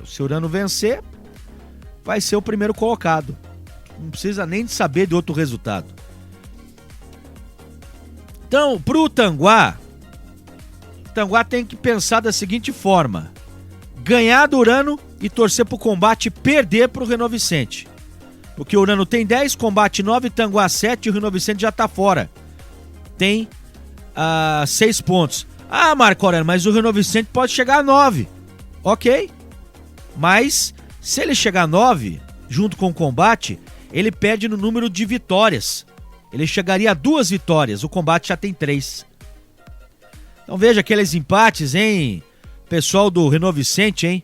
Se o Urano vencer, vai ser o primeiro colocado. Não precisa nem de saber de outro resultado. Então, pro Tanguá, o Tanguá tem que pensar da seguinte forma: ganhar do Urano e torcer pro Combate perder pro Reno Vicente. Porque o Urano tem 10, Combate 9, Tanguá 7 e o Reno Vicente já tá fora. Tem 6 pontos. Ah, Marco Aurélio, mas o Reno Vicente pode chegar a 9. Ok. Mas, se ele chegar a 9, junto com o Combate, ele perde no número de vitórias. Ele chegaria a 2 vitórias. O Combate já tem 3. Então veja aqueles empates, hein? Pessoal do Reno Vicente, hein?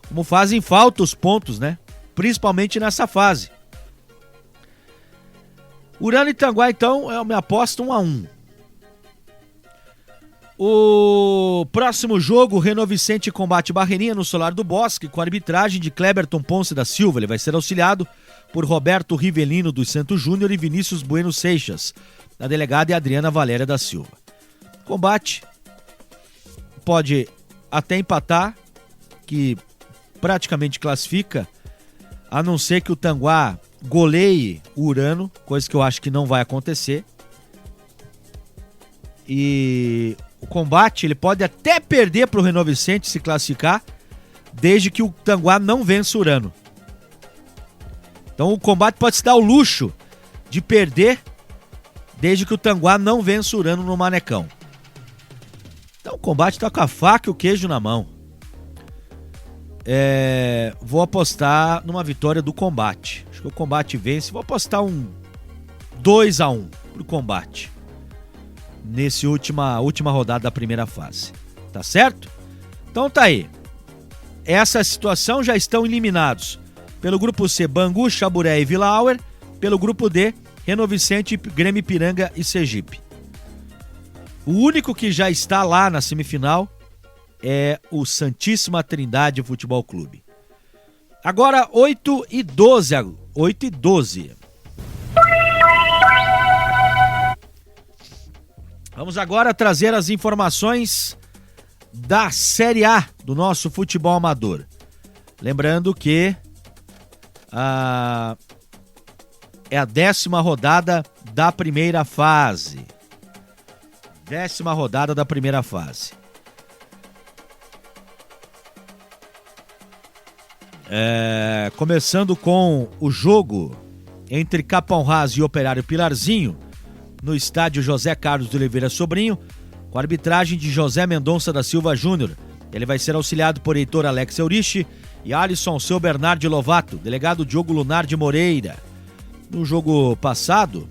Como fazem falta os pontos, né? Principalmente nessa fase. Urano e Tanguá, então, eu me aposto 1-1. O próximo jogo, Reno Vicente Combate Barreirinha no Solar do Bosque, com a arbitragem de Cleberton Ponce da Silva. Ele vai ser auxiliado por Roberto Rivelino dos Santos Júnior e Vinícius Bueno Seixas. A delegada é Adriana Valéria da Silva. Combate pode até empatar, que praticamente classifica, a não ser que o Tanguá goleie o Urano, coisa que eu acho que não vai acontecer. E o Combate, ele pode até perder para o Reno Vicente se classificar, desde que o Tanguá não vença o Urano. Então o Combate pode se dar o luxo de perder, desde que o Tanguá não vença o Urano no Manecão. Então o Combate tá com a faca e o queijo na mão. Vou apostar numa vitória do Combate. Acho que o Combate vence. Vou apostar um 2-1 pro Combate nesse última rodada da primeira fase. Tá certo? Então tá aí. Essa situação, já estão eliminados pelo grupo C, Bangu, Chaburé e Vila Auer. Pelo grupo D, Reno Vicente, Grêmio Ipiranga e Sergipe. O único que já está lá na semifinal é o Santíssima Trindade Futebol Clube. Agora 8h12. 8h12. Vamos agora trazer as informações da Série A do nosso futebol amador. Lembrando que é a 10ª rodada da primeira fase. 10ª rodada da primeira fase. Começando com o jogo entre Capão Raso e Operário Pilarzinho, no estádio José Carlos de Oliveira Sobrinho, com a arbitragem de José Mendonça da Silva Júnior. Ele vai ser auxiliado por Heitor Alex Eurichi e Alisson Seu Bernardi Lovato, delegado Diogo Lunar de Moreira. No jogo passado,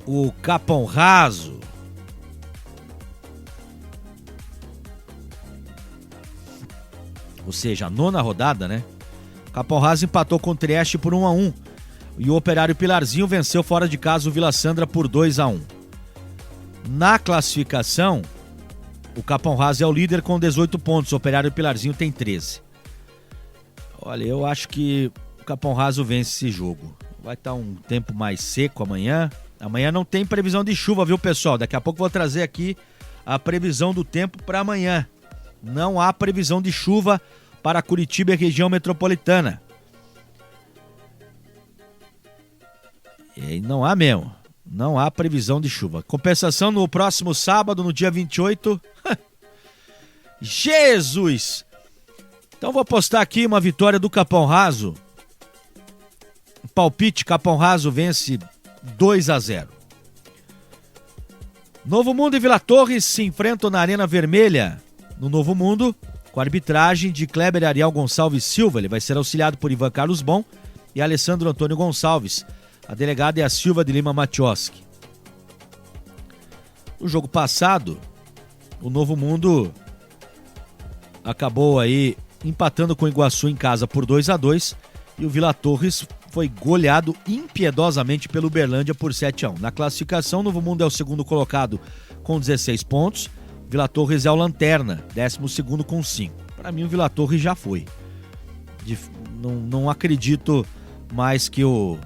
o Capão Raso ou seja, a 9ª rodada, né? O Capão Raso empatou com o Trieste por 1-1 e o Operário Pilarzinho venceu fora de casa o Vila Sandra por 2-1. Na classificação, o Capão Raso é o líder com 18 pontos, o Operário Pilarzinho tem 13. Olha, eu acho que o Capão Raso vence esse jogo. Vai estar um tempo mais seco amanhã. Amanhã não tem previsão de chuva, viu, pessoal? Daqui a pouco vou trazer aqui a previsão do tempo para amanhã. Não há previsão de chuva para Curitiba e região metropolitana. E não há mesmo. Não há previsão de chuva. Compensação no próximo sábado, no dia 28. Jesus! Então vou postar aqui uma vitória do Capão Raso. Palpite, Capão Raso vence 2-0. Novo Mundo e Vila Torres se enfrentam na Arena Vermelha. No Novo Mundo, com a arbitragem de Kleber Ariel Gonçalves Silva. Ele vai ser auxiliado por Ivan Carlos Bom e Alessandro Antônio Gonçalves. A delegada é a Silva de Lima Matioski. No jogo passado, o Novo Mundo acabou aí empatando com o Iguaçu em casa por 2-2 e o Vila Torres foi goleado impiedosamente pelo Uberlândia por 7-1. Na classificação, o Novo Mundo é o segundo colocado com 16 pontos. Vila Torres é o lanterna, 12º com 5. Para mim o Vila Torres já foi. Não acredito mais que o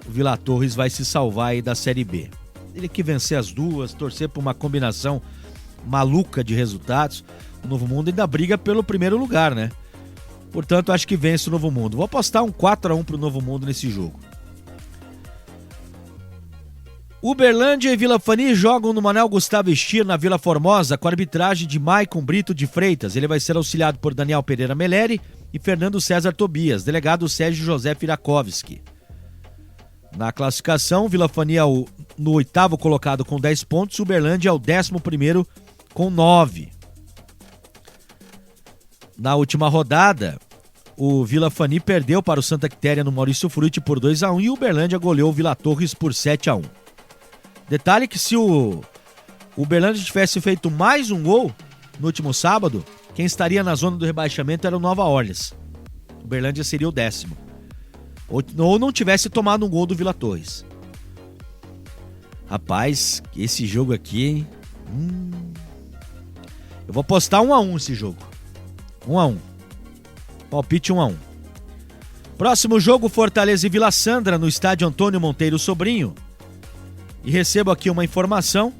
Vila Torres vai se salvar aí da Série B. Ele que vencer as duas, torcer por uma combinação maluca de resultados. O Novo Mundo ainda briga pelo primeiro lugar, né? Portanto, acho que vence o Novo Mundo. Vou apostar um 4-1 pro Novo Mundo nesse jogo. Uberlândia e Vila Fani jogam no Manuel Gustavo Stier na Vila Formosa com a arbitragem de Maicon Brito de Freitas. Ele vai ser auxiliado por Daniel Pereira Meleri e Fernando César Tobias, delegado Sérgio José Firakovski. Na classificação, Vila Fani é no 8º colocado com 10 pontos, Uberlândia é o 11º com 9. Na última rodada, o Vila Fani perdeu para o Santa Quitéria no Maurício Frutti por 2-1 e o Uberlândia goleou o Vila Torres por 7-1. Detalhe que se o Uberlândia tivesse feito mais um gol no último sábado, quem estaria na zona do rebaixamento era o Nova Orleans. O Uberlândia seria o 10º. Ou não tivesse tomado um gol do Vila Torres. Rapaz, esse jogo aqui, hein? Eu vou apostar 1-1 esse jogo. 1-1. Palpite 1-1. Próximo jogo, Fortaleza e Vila Sandra, no estádio Antônio Monteiro Sobrinho. E recebo aqui uma informação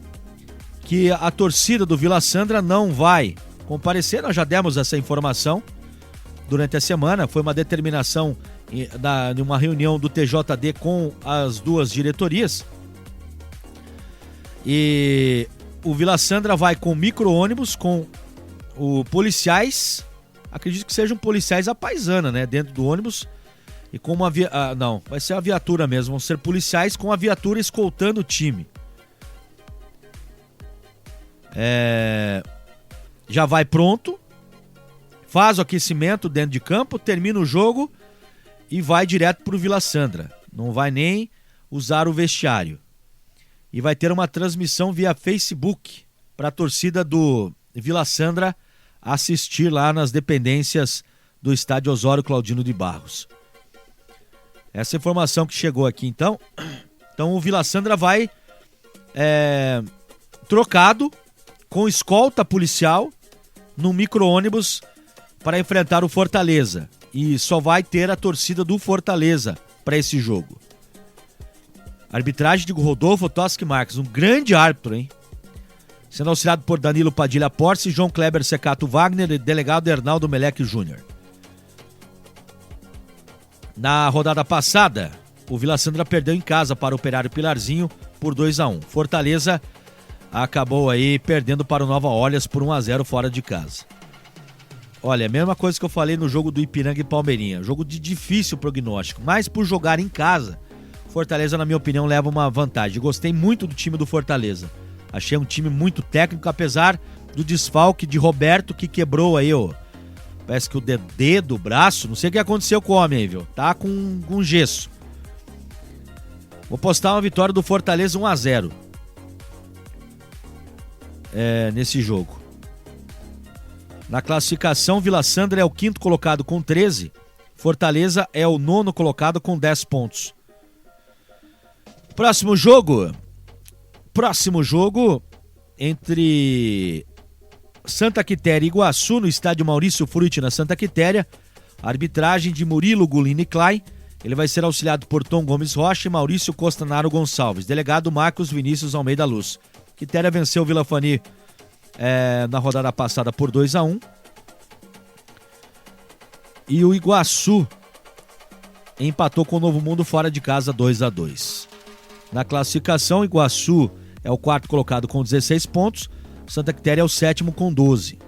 que a torcida do Vila Sandra não vai comparecer. Nós já demos essa informação durante a semana. Foi uma determinação de uma reunião do TJD com as duas diretorias. E o Vila Sandra vai com micro-ônibus, com policiais, acredito que sejam policiais à paisana, né? Dentro do ônibus. E com uma não, vai ser a viatura mesmo. Vão ser policiais com a viatura escoltando o time. Já vai pronto. Faz o aquecimento dentro de campo. Termina o jogo. E vai direto pro Vila Sandra. Não vai nem usar o vestiário. E vai ter uma transmissão via Facebook para a torcida do Vila Sandra assistir lá nas dependências do estádio Osório Claudino de Barros. Essa informação que chegou aqui, então. Então o Vila Sandra vai trocado com escolta policial no micro-ônibus para enfrentar o Fortaleza. E só vai ter a torcida do Fortaleza para esse jogo. Arbitragem de Rodolfo Toschi Marques, um grande árbitro, hein? Sendo auxiliado por Danilo Padilha Porce, João Kleber Secato Wagner e delegado Hernaldo Meleque Júnior. Na rodada passada, o Vila Sandra perdeu em casa para o Operário Pilarzinho por 2-1. Fortaleza acabou aí perdendo para o Nova Orleans por 1-0 fora de casa. Olha, a mesma coisa que eu falei no jogo do Ipiranga e Palmeirinha. Jogo de difícil prognóstico, mas por jogar em casa, Fortaleza, na minha opinião, leva uma vantagem. Gostei muito do time do Fortaleza. Achei um time muito técnico, apesar do desfalque de Roberto, que quebrou aí, ó. Parece que o dedo, o braço, não sei o que aconteceu com o homem aí, viu? Tá com gesso. Vou postar uma vitória do Fortaleza 1-0. Nesse jogo. Na classificação, Vila Sandra é o 5º colocado com 13. Fortaleza é o 9º colocado com 10 pontos. Próximo jogo entre Santa Quitéria e Iguaçu, no estádio Maurício Frutti, na Santa Quitéria. Arbitragem de Murilo Gulini Klein. Ele vai ser auxiliado por Tom Gomes Rocha e Maurício Costanaro Gonçalves. Delegado Marcos Vinícius Almeida Luz. Quitéria venceu o Vila Fani na rodada passada por 2-1. E o Iguaçu empatou com o Novo Mundo fora de casa 2-2. Na classificação, Iguaçu é o 4º colocado com 16 pontos. Santa Quitéria é o 7º com 12.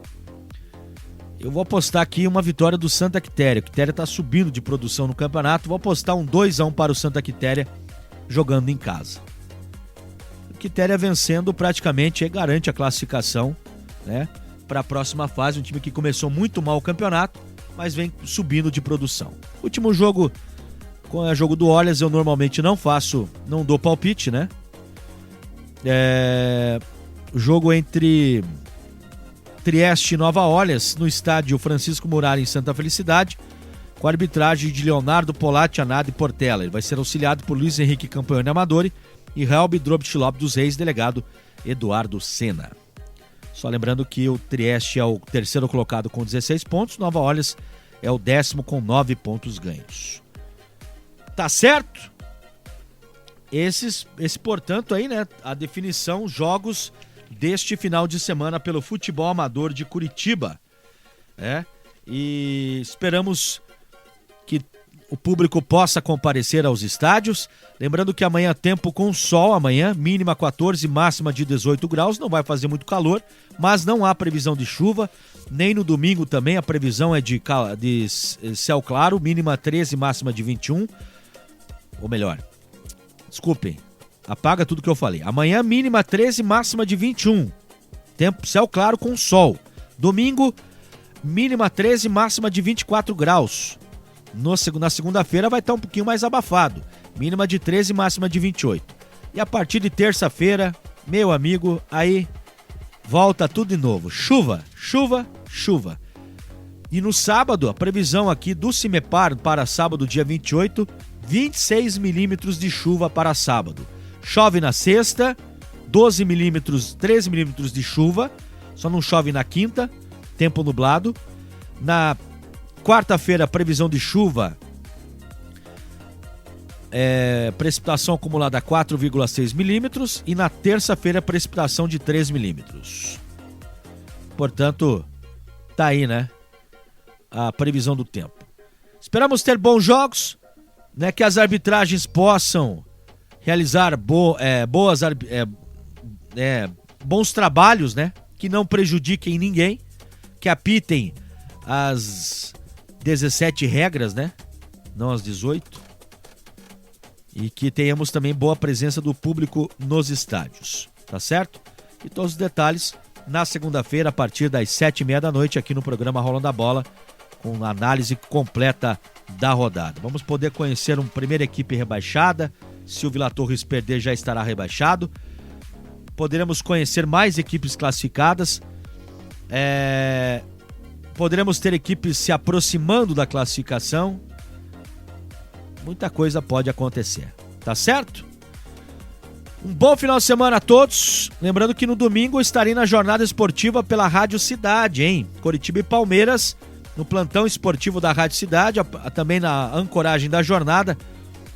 Eu vou apostar aqui uma vitória do Santa Quitéria. O Quitéria está subindo de produção no campeonato. Vou apostar um 2-1 para o Santa Quitéria jogando em casa. O Quitéria vencendo praticamente garante a classificação, né, para a próxima fase. Um time que começou muito mal o campeonato, mas vem subindo de produção. Último jogo, com o jogo do Olhas, eu normalmente não dou palpite, né? O jogo entre Trieste e Nova Olhas, no estádio Francisco Muralha, em Santa Felicidade, com a arbitragem de Leonardo Polatti, Anada e Portela. Ele vai ser auxiliado por Luiz Henrique Campanhone Amadori e Helbi Drobchlop dos Reis, delegado Eduardo Sena. Só lembrando que o Trieste é o 3º colocado com 16 pontos, Nova Olhas é o 10º com 9 pontos ganhos. Tá certo? Esse, portanto, aí, né, a definição, jogos deste final de semana pelo futebol amador de Curitiba. E esperamos que o público possa comparecer aos estádios. Lembrando que amanhã tempo com sol, amanhã mínima 14, máxima de 18 graus, não vai fazer muito calor, mas não há previsão de chuva, nem no domingo também a previsão é de céu claro, mínima 13, máxima de 21, ou melhor, desculpem, apaga tudo que eu falei. Amanhã mínima 13, máxima de 21, tempo céu claro com sol. Domingo mínima 13, máxima de 24 graus. Na segunda-feira vai estar um pouquinho mais abafado, mínima de 13, máxima de 28. E a partir de terça-feira, meu amigo, aí volta tudo de novo. Chuva, chuva, chuva. E no sábado, a previsão aqui do Cimepar para sábado, dia 28, 26 milímetros de chuva para sábado. Chove na sexta, 12 milímetros, 13 milímetros de chuva, só não chove na quinta, tempo nublado. Na quarta-feira, previsão de chuva, precipitação acumulada 4,6 milímetros e na terça-feira, precipitação de 3 milímetros. Portanto, tá aí, né, a previsão do tempo. Esperamos ter bons jogos, né, que as arbitragens possam realizar bons trabalhos, né, que não prejudiquem ninguém, que apitem as 17 regras, né, não as 18, e que tenhamos também boa presença do público nos estádios, tá certo? E todos os detalhes na segunda-feira, a partir das 7h30 da noite, aqui no programa Rolando a Bola, com a análise completa da rodada. Vamos poder conhecer uma primeira equipe rebaixada. Se o Vila Torres perder, já estará rebaixado. Poderemos conhecer mais equipes classificadas. Poderemos ter equipes se aproximando da classificação. Muita coisa pode acontecer, tá certo? Um bom final de semana a todos. Lembrando que no domingo eu estarei na jornada esportiva pela Rádio Cidade, hein? Coritiba e Palmeiras, no plantão esportivo da Rádio Cidade, também na ancoragem da jornada,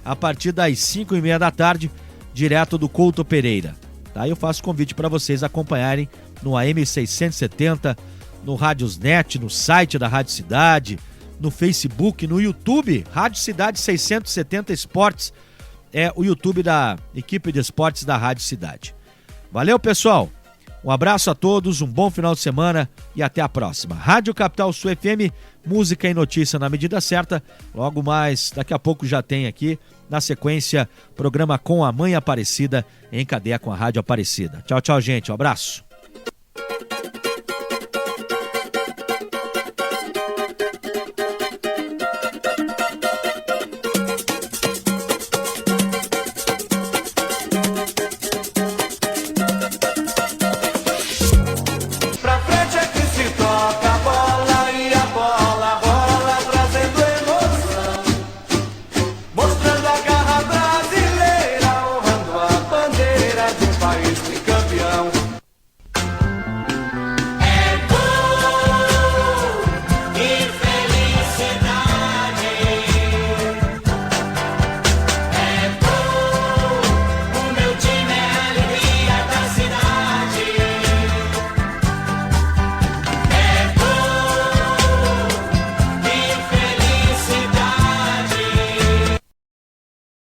a partir das 5h30 da tarde, direto do Couto Pereira. Tá? Eu faço convite para vocês acompanharem no AM 670, no Rádiosnet, no site da Rádio Cidade, no Facebook, no YouTube, Rádio Cidade 670 Esportes, é o YouTube da equipe de esportes da Rádio Cidade. Valeu, pessoal! Um abraço a todos, um bom final de semana e até a próxima. Rádio Capital Sul FM, música e notícia na medida certa. Logo mais, daqui a pouco já tem aqui, na sequência, programa Com a Mãe Aparecida, em cadeia com a Rádio Aparecida. Tchau, tchau, gente. Um abraço.